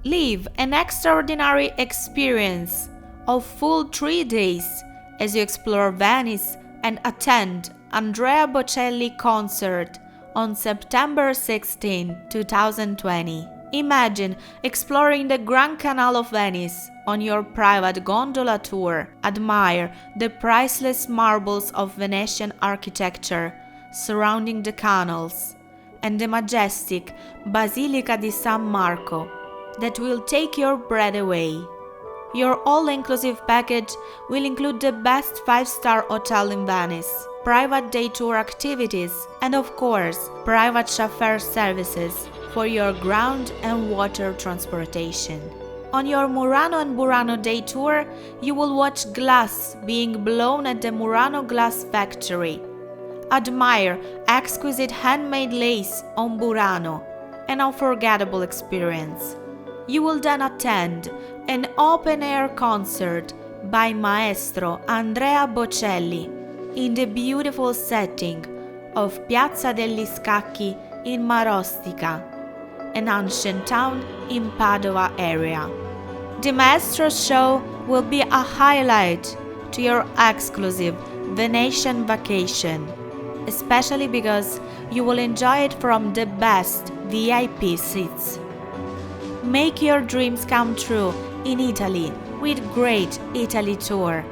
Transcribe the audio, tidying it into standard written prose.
Live an extraordinary experience of full 3 days as you explore Venice and attend Andrea Bocelli concert on September 16, 2020. Imagine exploring the Grand Canal of Venice on your private gondola tour. Admire the priceless marbles of Venetian architecture surrounding the canals and the majestic Basilica di San Marco that will take your breath away. Your all-inclusive package will include the best 5-star hotel in Venice, private day tour activities, and of course, private chauffeur services for your ground and water transportation. On your Murano and Burano day tour, you will watch glass being blown at the Murano glass factory. Admire exquisite handmade lace on Burano, an unforgettable experience. You will then attend an open-air concert by Maestro Andrea Bocelli in the beautiful setting of Piazza degli Scacchi in Marostica, an ancient town in Padova area. The Maestro show will be a highlight to your exclusive Venetian vacation, especially because you will enjoy it from the best VIP seats. Make your dreams come true in Italy with Great Italy Tour.